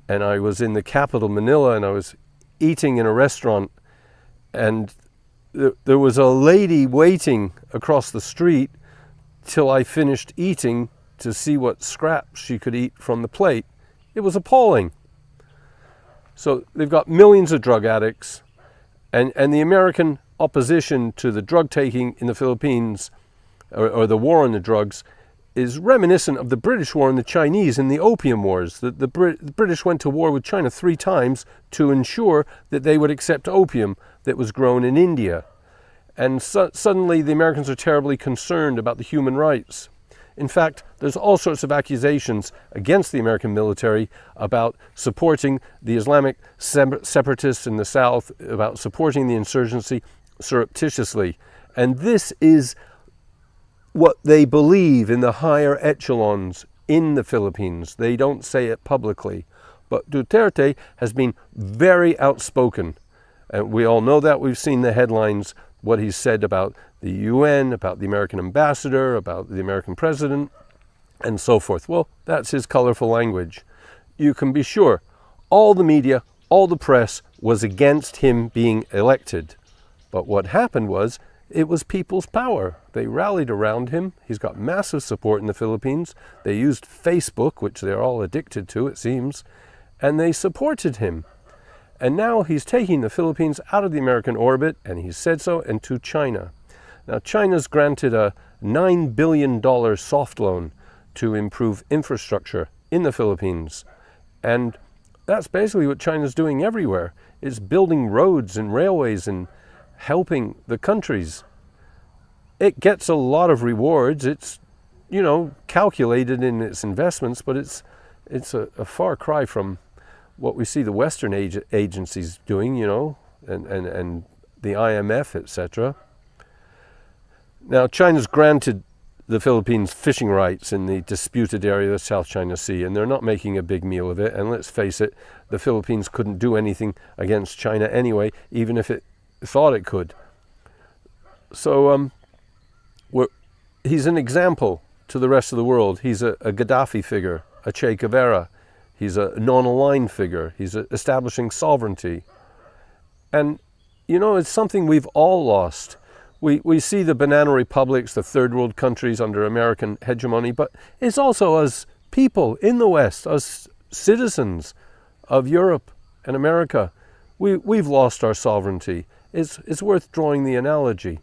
and I was in the capital, Manila, and I was eating in a restaurant, and there was a lady waiting across the street till I finished eating to see what scraps she could eat from the plate. It was appalling. So they've got millions of drug addicts, and the American opposition to the drug taking in the Philippines, or the war on the drugs, is reminiscent of the British war and the Chinese in the Opium Wars. The British went to war with China 3 times to ensure that they would accept opium that was grown in India. And suddenly the Americans are terribly concerned about the human rights. In fact, there's all sorts of accusations against the American military about supporting the Islamic separatists in the South, about supporting the insurgency surreptitiously. And this is what they believe in the higher echelons in the Philippines. They don't say it publicly. But Duterte has been very outspoken. And we all know that. We've seen the headlines, what he's said about the UN, about the American ambassador, about the American president, and so forth. Well, that's his colorful language. You can be sure all the media, all the press was against him being elected. But what happened was, it was people's power. They rallied around him. He's got massive support in the Philippines. They used Facebook, which they're all addicted to, it seems, and they supported him. And now he's taking the Philippines out of the American orbit, and he said so, and to China. Now, China's granted a $9 billion soft loan to improve infrastructure in the Philippines. And that's basically what China's doing everywhere. It's building roads and railways and helping the countries. It gets a lot of rewards. It's, calculated in its investments, but it's a far cry from what we see the Western agencies doing, and the IMF, etc. Now, China's granted the Philippines fishing rights in the disputed area of the South China Sea, and they're not making a big meal of it. And let's face it, the Philippines couldn't do anything against China anyway, even if it thought it could. So he's an example to the rest of the world. He's a Gaddafi figure, a Che Guevara. He's a non-aligned figure. He's establishing sovereignty. And, it's something we've all lost. We see the banana republics, the third world countries under American hegemony, but it's also us people in the West, us citizens of Europe and America. We've lost our sovereignty. It's worth drawing the analogy.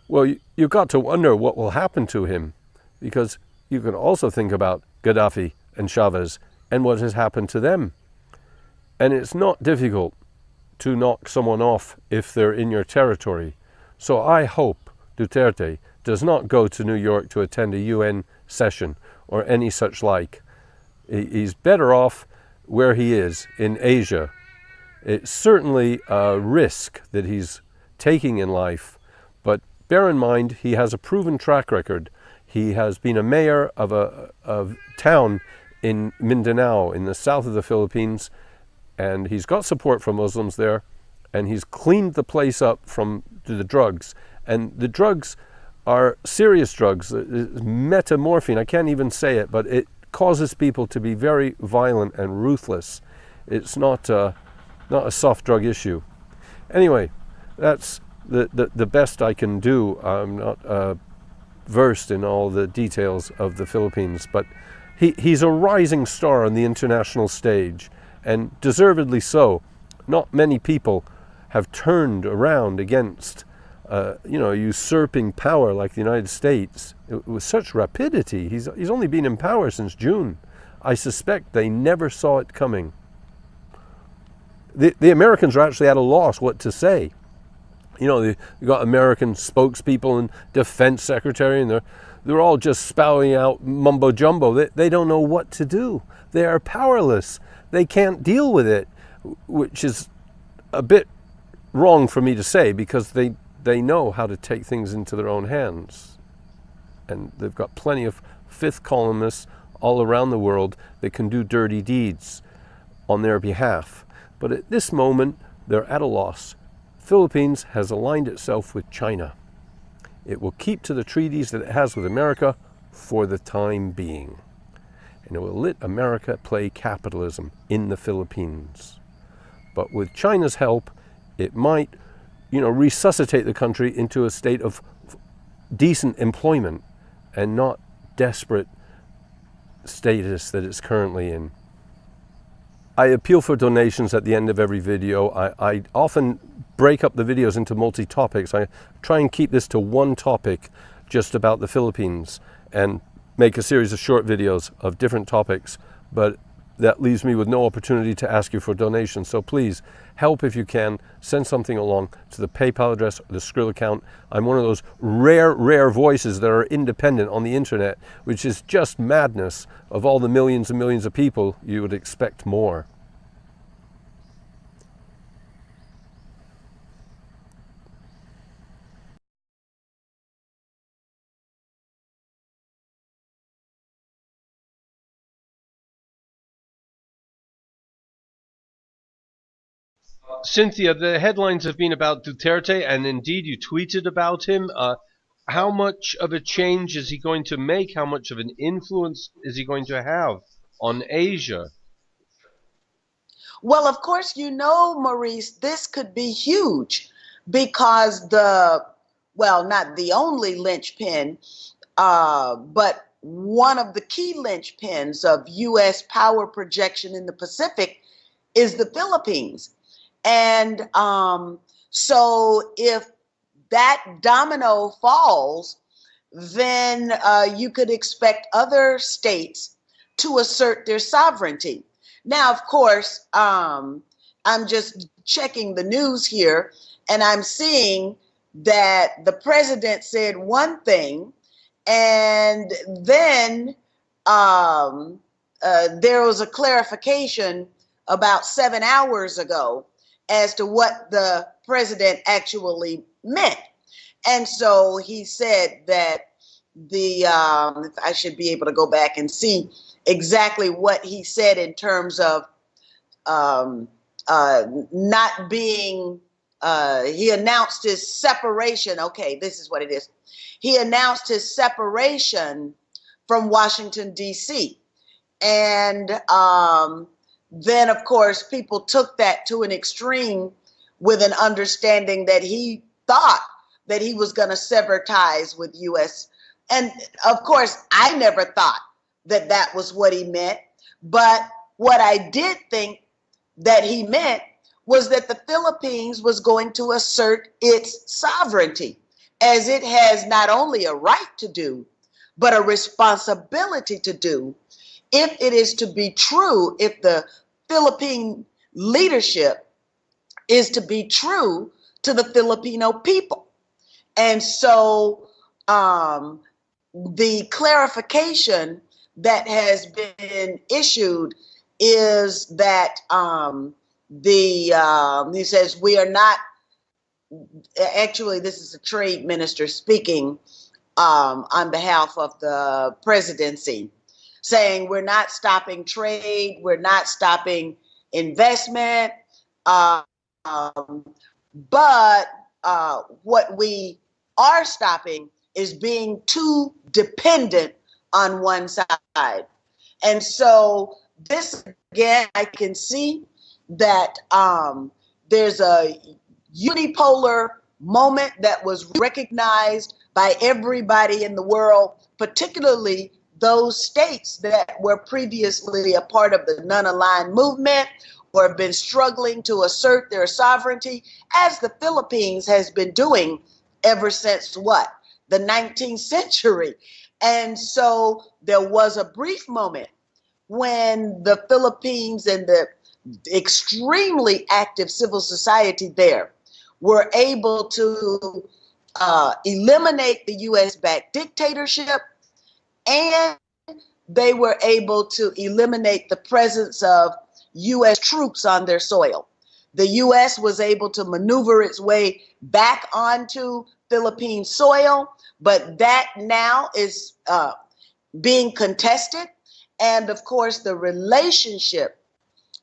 Well, you've got to wonder what will happen to him, because you can also think about Gaddafi and Chavez and what has happened to them. And it's not difficult to knock someone off if they're in your territory. So I hope Duterte does not go to New York to attend a UN session or any such like. He's better off where he is, in Asia. It's certainly a risk that he's taking in life, but bear in mind he has a proven track record. He has been a mayor of a town in Mindanao in the south of the Philippines, and he's got support from Muslims there, and he's cleaned the place up from the drugs. And the drugs are serious drugs. Metamorphine, I can't even say it, but it causes people to be very violent and ruthless. It's not a soft drug issue. Anyway, that's the best I can do. I'm not versed in all the details of the Philippines, but he's a rising star on the international stage, and deservedly so. Not many people have turned around against usurping power like the United States with such rapidity. He's only been in power since June. I suspect they never saw it coming. The Americans are actually at a loss what to say. You've got American spokespeople and defense secretary, and they're all just spouting out mumbo jumbo. They don't know what to do. They are powerless. They can't deal with it, which is a bit wrong for me to say, because they know how to take things into their own hands. And they've got plenty of fifth columnists all around the world that can do dirty deeds on their behalf. But at this moment, they're at a loss. Philippines has aligned itself with China. It will keep to the treaties that it has with America for the time being. and it will let America play capitalism in the Philippines. But with China's help, it might, resuscitate the country into a state of decent employment and not desperate status that it's currently in. I appeal for donations at the end of every video. I often break up the videos into multi-topics. I try and keep this to one topic just about the Philippines and make a series of short videos of different topics, but that leaves me with no opportunity to ask you for donations. So please help if you can. Send something along to the PayPal address or the Skrill account. I'm one of those rare voices that are independent on the internet, which is just madness. Of all the millions and millions of people, you would expect more. Cynthia, the headlines have been about Duterte, and indeed you tweeted about him. How much of a change is he going to make? How much of an influence is he going to have on Asia? Well, of course, Maurice, this could be huge because not the only linchpin, but one of the key linchpins of U.S. power projection in the Pacific is the Philippines. And so if that domino falls, then you could expect other states to assert their sovereignty. Now, of course, I'm just checking the news here, and I'm seeing that the president said one thing, and then there was a clarification about 7 hours ago as to what the president actually meant. And so he said that I should be able to go back and see exactly what he said in terms of not being, he announced his separation. Okay, this is what it is. He announced his separation from Washington, D.C. And then, of course, people took that to an extreme with an understanding that he thought that he was going to sever ties with U.S. And, of course, I never thought that that was what he meant. But what I did think that he meant was that the Philippines was going to assert its sovereignty, as it has not only a right to do, but a responsibility to do, if it is to be true, if the Philippine leadership is to be true to the Filipino people. And so the clarification that has been issued is that he says we are not, actually this is a trade minister speaking on behalf of the presidency, saying we're not stopping trade, we're not stopping investment, but what we are stopping is being too dependent on one side. And so this, again, I can see that there's a unipolar moment that was recognized by everybody in the world, particularly those states that were previously a part of the non-aligned movement or have been struggling to assert their sovereignty, as the Philippines has been doing ever since what? The 19th century. And so there was a brief moment when the Philippines and the extremely active civil society there were able to eliminate the US-backed dictatorship, and they were able to eliminate the presence of US troops on their soil. The US was able to maneuver its way back onto Philippine soil, but that now is being contested. And of course, the relationship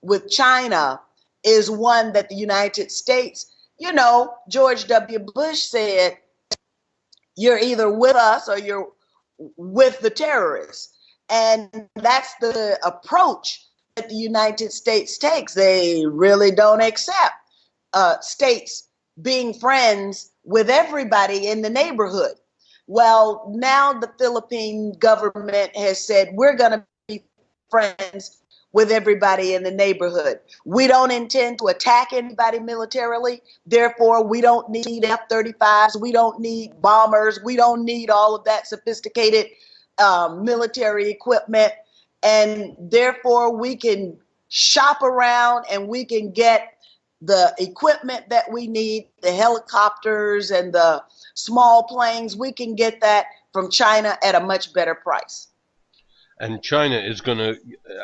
with China is one that the United States, George W. Bush said, you're either with us or you're with the terrorists. And that's the approach that the United States takes. They really don't accept states being friends with everybody in the neighborhood. Well, now the Philippine government has said we're going to be friends with everybody in the neighborhood. We don't intend to attack anybody militarily. Therefore, we don't need F-35s. We don't need bombers. We don't need all of that sophisticated military equipment. And therefore, we can shop around and we can get the equipment that we need, the helicopters and the small planes. We can get that from China at a much better price. And China is going to,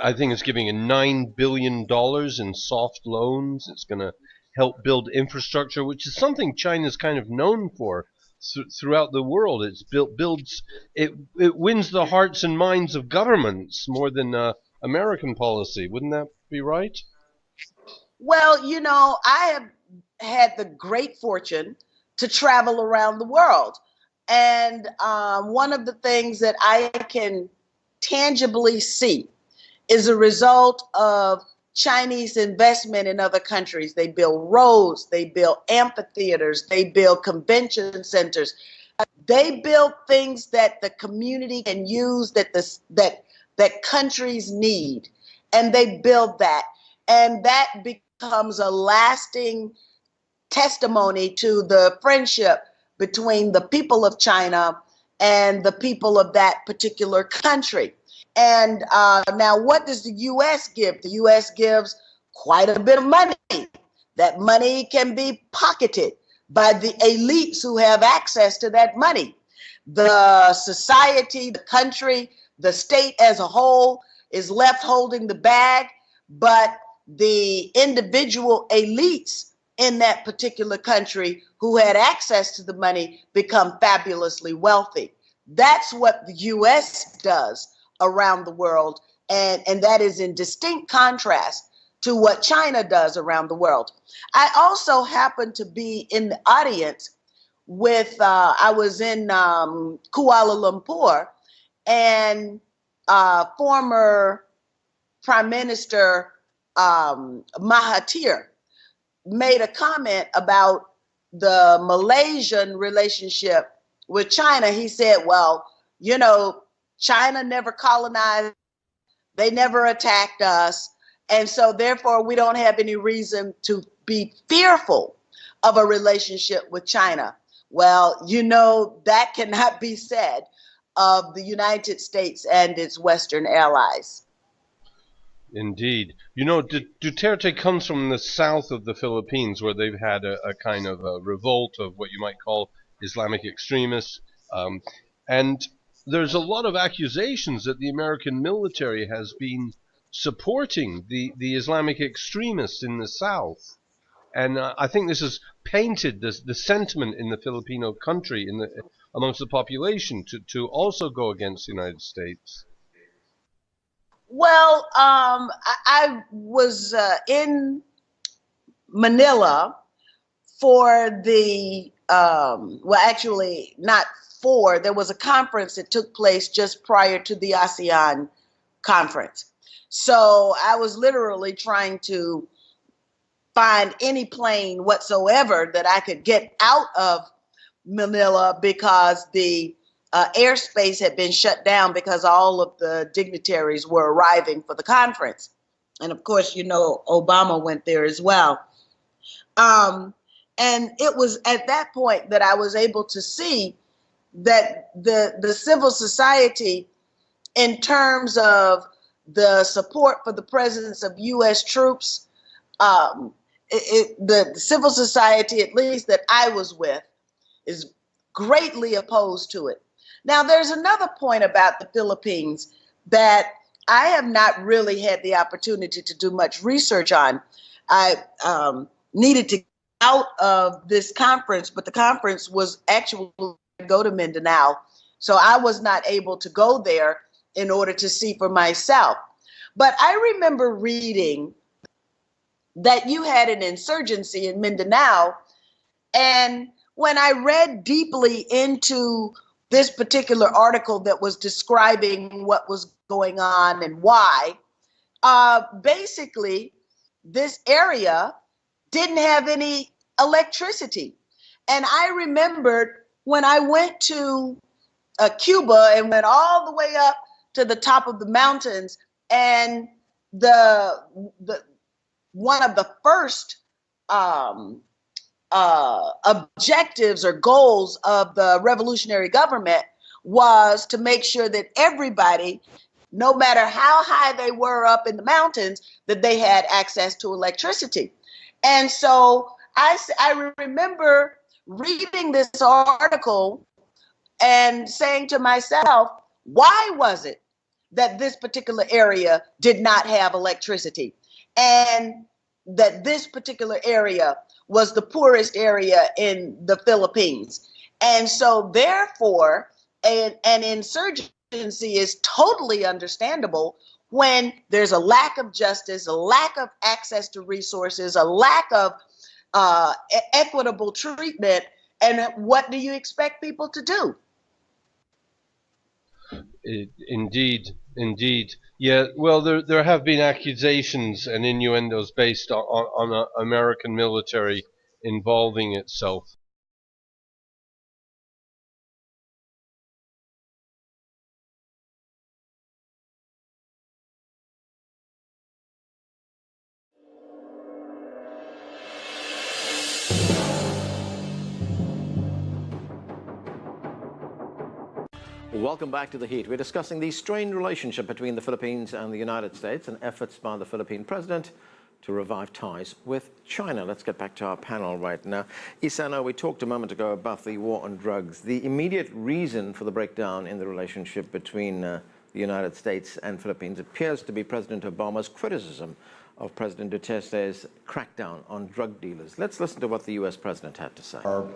I think it's giving a $9 billion in soft loans. It's going to help build infrastructure, which is something China's kind of known for throughout the world. It wins the hearts and minds of governments more than American policy. Wouldn't that be right? Well, you know, I have had the great fortune to travel around the world. And one of the things that I can tangibly see is a result of Chinese investment in other countries. They build roads, they build amphitheaters, they build convention centers. They build things that the community can use, that countries need, and they build that. And that becomes a lasting testimony to the friendship between the people of China and the people of that particular country. And now, what does the U.S. give? The U.S. gives quite a bit of money. That money can be pocketed by the elites who have access to that money. The society, the country, the state as a whole is left holding the bag, but the individual elites in that particular country who had access to the money become fabulously wealthy. That's what the U.S. does around the world, and that is in distinct contrast to what China does around the world. I also happened to be in the audience with, I was in Kuala Lumpur, and former Prime Minister Mahathir made a comment about the Malaysian relationship with China. He said, well, you know, China never colonized, they never attacked us, and so therefore we don't have any reason to be fearful of a relationship with China. Well, you know, that cannot be said of the United States and its Western allies. Indeed. You know, Duterte comes from the south of the Philippines, where they've had a kind of a revolt of what you might call Islamic extremists. And there's a lot of accusations that the American military has been supporting the Islamic extremists in the south. And I think this has painted the sentiment in the Filipino country, amongst the population, to also go against the United States. Well, I was in Manila for the, well, actually, not for, there was a conference that took place just prior to the ASEAN conference. So I was literally trying to find any plane whatsoever that I could get out of Manila because the airspace had been shut down because all of the dignitaries were arriving for the conference. And of course, you know, Obama went there as well. And it was at that point that I was able to see that the civil society, in terms of the support for the presence of U.S. troops, the civil society, at least that I was with, is greatly opposed to it. Now, there's another point about the Philippines that I have not really had the opportunity to do much research on. I needed to get out of this conference, but the conference was actually go to Mindanao, so I was not able to go there in order to see for myself. But I remember reading that you had an insurgency in Mindanao, and when I read deeply into this particular article that was describing what was going on and why. Basically, this area didn't have any electricity. And I remembered when I went to Cuba and went all the way up to the top of the mountains, and the one of the first objectives or goals of the revolutionary government was to make sure that everybody, no matter how high they were up in the mountains, that they had access to electricity. And so I remember reading this article and saying to myself, why was it that this particular area did not have electricity? And that this particular area was the poorest area in the Philippines. And so therefore, an insurgency is totally understandable when there's a lack of justice, a lack of access to resources, a lack of equitable treatment. And what do you expect people to do? Indeed, indeed. Yeah, well, there have been accusations and innuendos based on American military involving itself. Welcome back to The Heat. We're discussing the strained relationship between the Philippines and the United States and efforts by the Philippine president to revive ties with China. Let's get back to our panel right now. Isano, we talked a moment ago about the war on drugs. The immediate reason for the breakdown in the relationship between the United States and Philippines appears to be President Obama's criticism of President Duterte's crackdown on drug dealers. Let's listen to what the U.S. president had to say. Our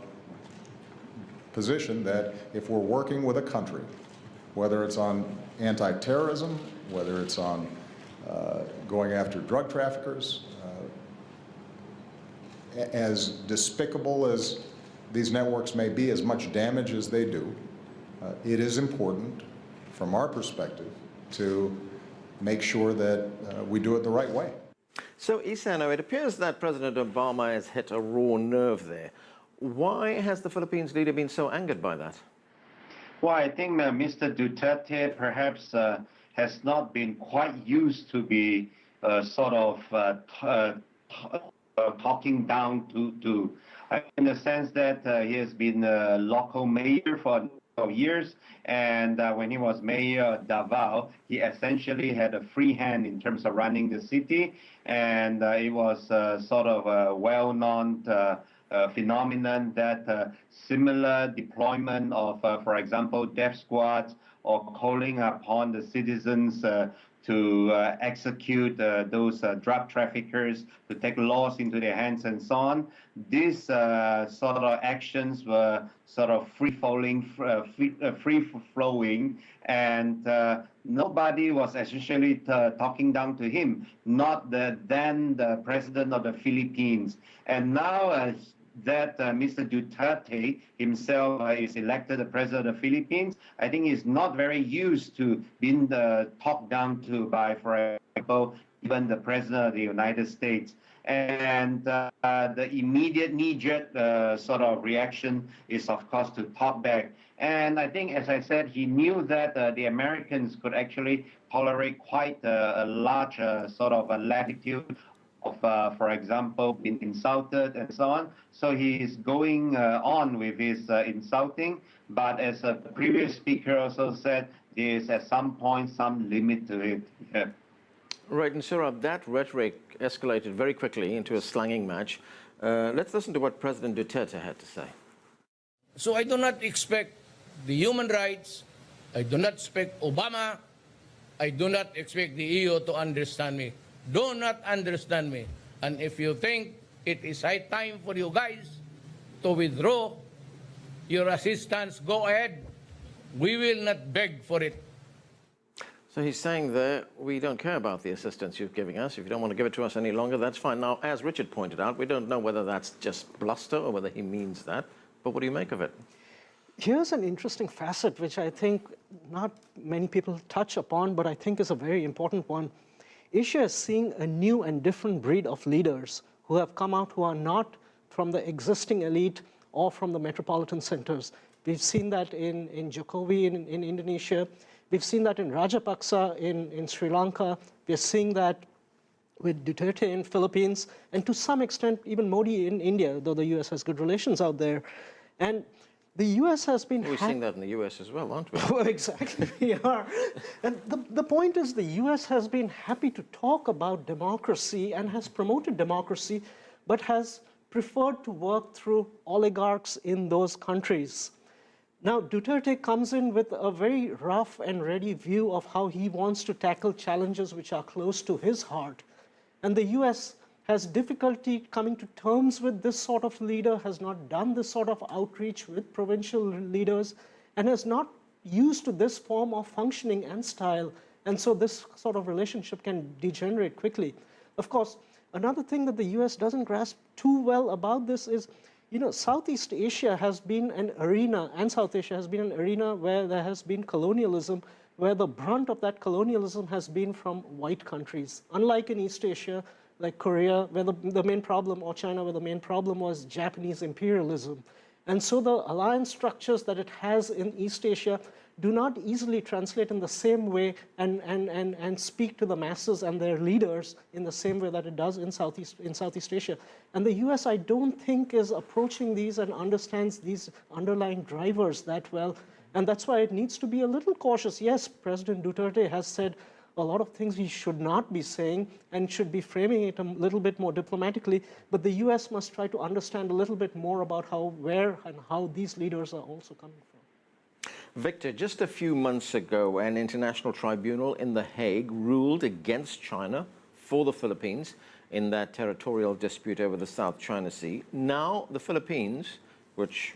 position that if we're working with a country, whether it's on anti-terrorism, whether it's on going after drug traffickers, as despicable as these networks may be, as much damage as they do, it is important from our perspective to make sure that we do it the right way. So, Isano, it appears that President Obama has hit a raw nerve there. Why has the Philippines leader been so angered by that? Well, I think Mr. Duterte perhaps has not been quite used to be sort of talking down to in the sense that he has been a local mayor for years, and when he was mayor of Davao, he essentially had a free hand in terms of running the city, and it was sort of a well-known phenomenon that similar deployment of, for example, death squads or calling upon the citizens to execute those drug traffickers, to take laws into their hands and so on. These sort of actions were sort of free-flowing, and nobody was essentially talking down to him, not then the president of the Philippines. And now that Mr. Duterte himself is elected the president of the Philippines, I think he's not very used to being talked down to by, for example, even the president of the United States. And the immediate knee-jerk sort of reaction is, of course, to talk back. And I think, as I said, he knew that the Americans could actually tolerate quite a large sort of a latitude of, for example, being insulted and so on. So he is going on with his insulting. But as a previous speaker also said, there is at some point some limit to it. Yeah. Right, and Surab, that rhetoric escalated very quickly into a slanging match. Let's listen to what President Duterte had to say. So I do not expect the human rights, I do not expect Obama, I do not expect the EU to understand me. Do not understand me. And if you think it is high time for you guys to withdraw your assistance, go ahead. We will not beg for it. So he's saying that we don't care about the assistance you're giving us. If you don't want to give it to us any longer, that's fine. Now, as Richard pointed out, we don't know whether that's just bluster or whether he means that. But what do you make of it? Here's an interesting facet which I think not many people touch upon, but I think is a very important one. Asia is seeing a new and different breed of leaders who have come out who are not from the existing elite or from the metropolitan centers. We've seen that in Jokowi in Indonesia. We've seen that in Rajapaksa in Sri Lanka. We're seeing that with Duterte in Philippines, and to some extent even Modi in India, though the US has good relations out there. And the US has been... We're seeing that in the US as well, aren't we? Well, exactly, we are. And the point is the US has been happy to talk about democracy and has promoted democracy, but has preferred to work through oligarchs in those countries. Now, Duterte comes in with a very rough and ready view of how he wants to tackle challenges which are close to his heart. And the US has difficulty coming to terms with this sort of leader, has not done this sort of outreach with provincial leaders, and has not used to this form of functioning and style. And so this sort of relationship can degenerate quickly. Of course, another thing that the US doesn't grasp too well about this is, you know, Southeast Asia has been an arena, and South Asia has been an arena where there has been colonialism, where the brunt of that colonialism has been from white countries. Unlike in East Asia, like Korea, where the main problem, or China, where the main problem was Japanese imperialism. And so the alliance structures that it has in East Asia do not easily translate in the same way and speak to the masses and their leaders in the same way that it does in Southeast Asia. And the US, I don't think, is approaching these and understands these underlying drivers that well. And that's why it needs to be a little cautious. Yes, President Duterte has said a lot of things he should not be saying and should be framing it a little bit more diplomatically, but the US must try to understand a little bit more about where and how these leaders are also coming from. Victor, just a few months ago, an international tribunal in The Hague ruled against China for the Philippines in that territorial dispute over the South China Sea. Now the Philippines, which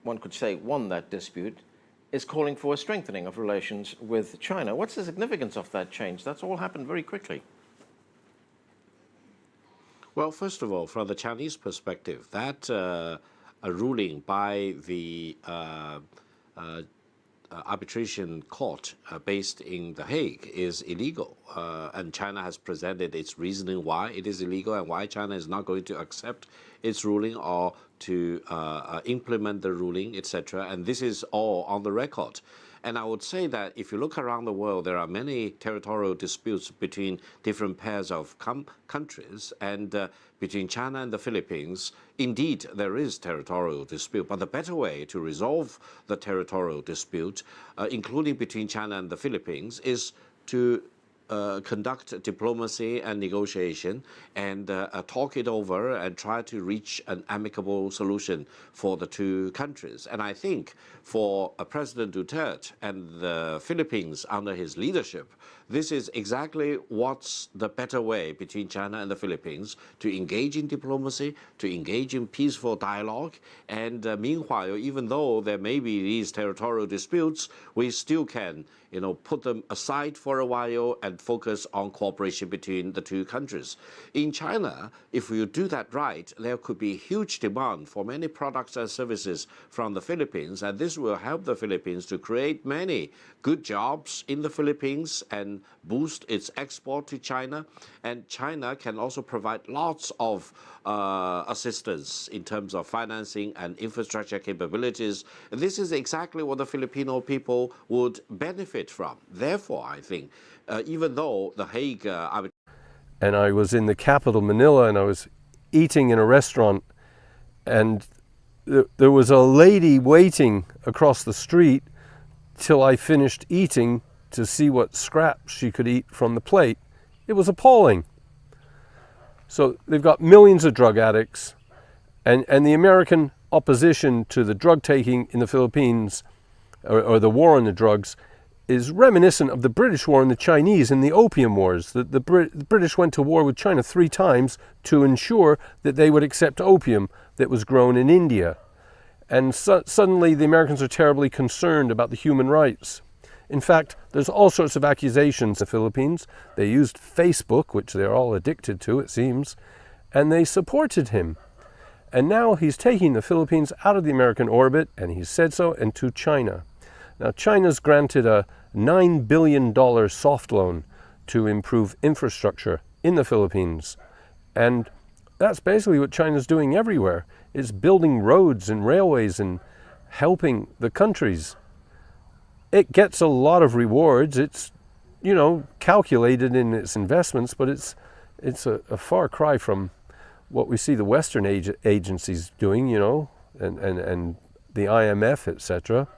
one could say won that dispute, is calling for a strengthening of relations with China. What's the significance of that change? That's all happened very quickly. Well, first of all, from the Chinese perspective, that a ruling by the arbitration court based in The Hague is illegal. And China has presented its reasoning why it is illegal and why China is not going to accept its ruling or to implement the ruling, etc. And this is all on the record. And I would say that if you look around the world, there are many territorial disputes between different pairs of countries, and between China and the Philippines, indeed, there is territorial dispute. But the better way to resolve the territorial dispute, including between China and the Philippines, is to conduct diplomacy and negotiation and talk it over and try to reach an amicable solution for the two countries. And I think for President Duterte and the Philippines under his leadership, this is exactly what's the better way between China and the Philippines to engage in diplomacy, to engage in peaceful dialogue. And meanwhile, even though there may be these territorial disputes, we still can, put them aside for a while and focus on cooperation between the two countries. In China, if you do that right, there could be huge demand for many products and services from the Philippines, and this will help the Philippines to create many good jobs in the Philippines and boost its export to China. And China can also provide lots of assistance in terms of financing and infrastructure capabilities. And this is exactly what the Filipino people would benefit from. Therefore, I think, even though the Hague and I was in the capital, Manila, and I was eating in a restaurant, and there was a lady waiting across the street till I finished eating to see what scraps she could eat from the plate. It was appalling. So they've got millions of drug addicts, and the American opposition to the drug taking in the Philippines, or the war on the drugs, is reminiscent of the British war and the Chinese in the Opium Wars. The British went to war with China 3 times to ensure that they would accept opium that was grown in India. And suddenly the Americans are terribly concerned about the human rights. In fact, there's all sorts of accusations in the Philippines. They used Facebook, which they're all addicted to, it seems, and they supported him. And now he's taking the Philippines out of the American orbit, and he said so, and to China. Now, China's granted a $9 billion soft loan to improve infrastructure in the Philippines. And that's basically what China's doing everywhere. It's building roads and railways and helping the countries. It gets a lot of rewards. It's, you know, calculated in its investments, but it's a far cry from what we see the Western agencies doing, you know, and the IMF, etc.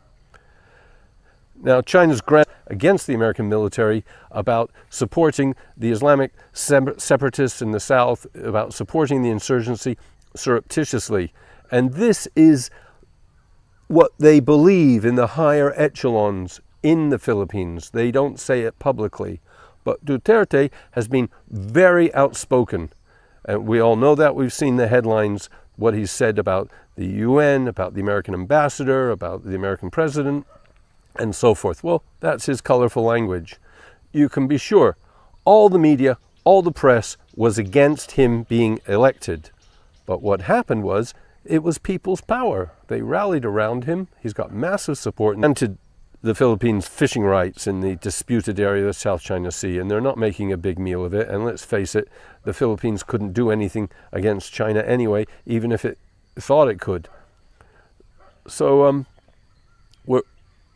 Now, China's grant against the American military about supporting the Islamic separatists in the south, about supporting the insurgency surreptitiously. And this is what they believe in the higher echelons in the Philippines. They don't say it publicly. But Duterte has been very outspoken. And we all know that. We've seen the headlines, what he's said about the UN, about the American ambassador, about the American president, and so forth. Well, that's his colorful language. You can be sure all the media, all the press was against him being elected. But what happened was, it was people's power. They rallied around him. He's got massive support. And granted the Philippines fishing rights in the disputed area of the South China Sea, and they're not making a big meal of it. And let's face it, the Philippines couldn't do anything against China anyway, even if it thought it could. So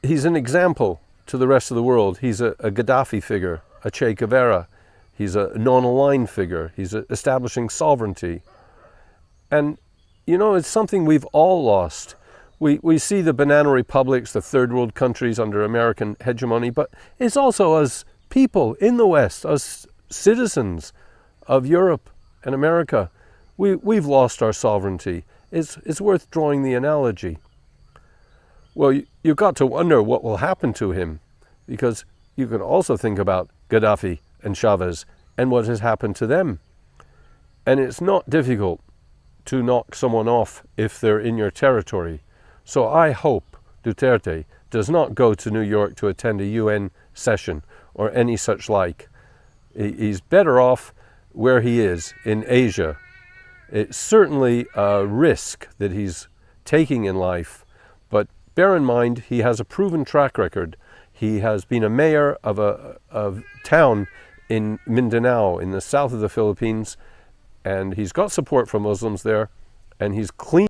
he's an example to the rest of the world. He's a Gaddafi figure, a Che Guevara. He's a non-aligned figure. He's establishing sovereignty. And, you know, it's something we've all lost. We see the banana republics, the third world countries under American hegemony, but it's also us people in the West, us citizens of Europe and America. We've lost our sovereignty. It's worth drawing the analogy. Well, you've got to wonder what will happen to him, because you can also think about Gaddafi and Chavez and what has happened to them. And it's not difficult to knock someone off if they're in your territory. So I hope Duterte does not go to New York to attend a UN session or any such like. He's better off where he is, in Asia. It's certainly a risk that he's taking in life, but bear in mind he has a proven track record. He has been a mayor of a town in Mindanao in the south of the Philippines, and he's got support from Muslims there, and he's clean